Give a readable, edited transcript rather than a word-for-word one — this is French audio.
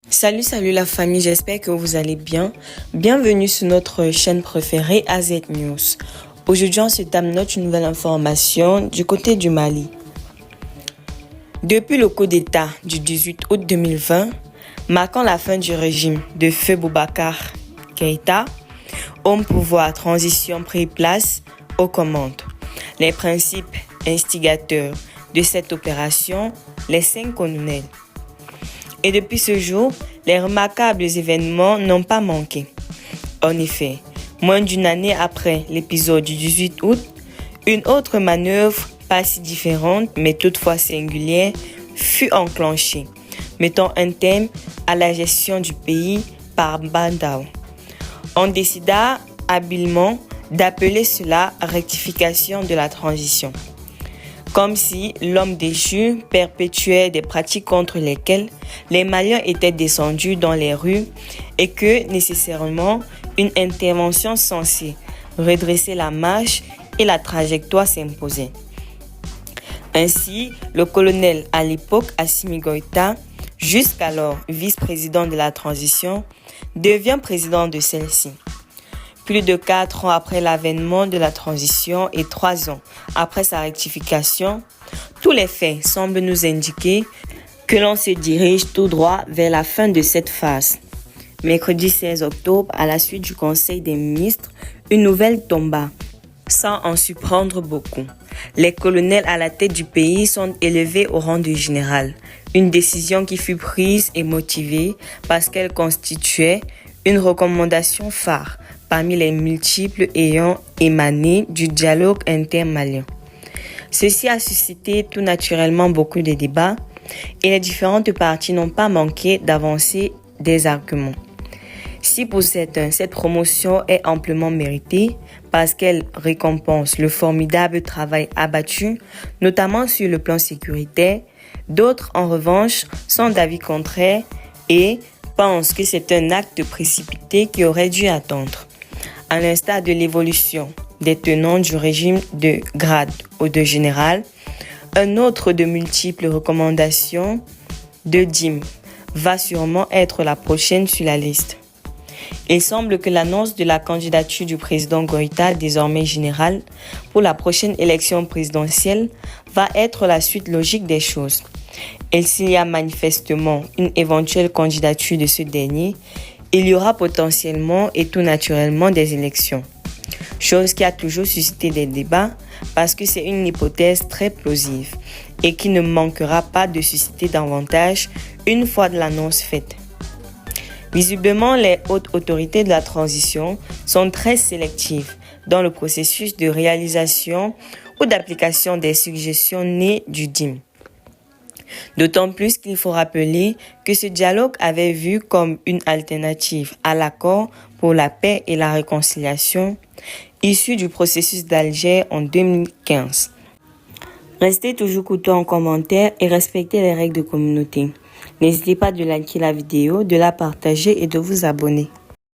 Salut la famille, j'espère que vous allez bien. Bienvenue sur notre chaîne préférée AZ News. Aujourd'hui, on se note une nouvelle information du côté du Mali. Depuis le coup d'État du 18 août 2020, marquant la fin du régime de Feu Boubacar Keïta, homme pouvoir transition pris place aux commandes. Les principes instigateurs de cette opération, les 5 colonels. Et depuis ce jour, les remarquables événements n'ont pas manqué. En effet, moins d'une année après l'épisode du 18 août, une autre manœuvre, pas si différente mais toutefois singulière, fut enclenchée, mettant un terme à la gestion du pays par Bandao. On décida habilement d'appeler cela rectification de la transition. Comme si l'homme déchu perpétuait des pratiques contre lesquelles les Maliens étaient descendus dans les rues et que nécessairement une intervention censée redresser la marche et la trajectoire s'imposait. Ainsi, le colonel à l'époque Assimi Goïta, jusqu'alors vice-président de la transition, devient président de celle-ci. Plus de 4 ans après l'avènement de la transition et 3 ans après sa rectification, tous les faits semblent nous indiquer que l'on se dirige tout droit vers la fin de cette phase. Mercredi 16 octobre, à la suite du Conseil des ministres, une nouvelle tomba, sans en surprendre beaucoup. Les colonels à la tête du pays sont élevés au rang de général, une décision qui fut prise et motivée parce qu'elle constituait une recommandation phare parmi les multiples ayant émané du dialogue intermalien. Ceci a suscité tout naturellement beaucoup de débats et les différentes parties n'ont pas manqué d'avancer des arguments. Si pour certains, cette promotion est amplement méritée parce qu'elle récompense le formidable travail abattu, notamment sur le plan sécuritaire, d'autres en revanche sont d'avis contraire et pensent que c'est un acte précipité qui aurait dû attendre. À l'instar de l'évolution des tenants du régime de grade ou de général, un autre de multiples recommandations de Dim va sûrement être la prochaine sur la liste. Il semble que l'annonce de la candidature du président Goïta, désormais général, pour la prochaine élection présidentielle va être la suite logique des choses. Et s'il y a manifestement une éventuelle candidature de ce dernier, il y aura potentiellement et tout naturellement des élections. Chose qui a toujours suscité des débats parce que c'est une hypothèse très plausible et qui ne manquera pas de susciter davantage une fois l'annonce faite. Visiblement, les hautes autorités de la transition sont très sélectives dans le processus de réalisation ou d'application des suggestions nées du DIM. D'autant plus qu'il faut rappeler que ce dialogue avait vu comme une alternative à l'accord pour la paix et la réconciliation issu du processus d'Alger en 2015. Restez toujours courtois en commentaire et respectez les règles de communauté. N'hésitez pas de liker la vidéo, de la partager et de vous abonner.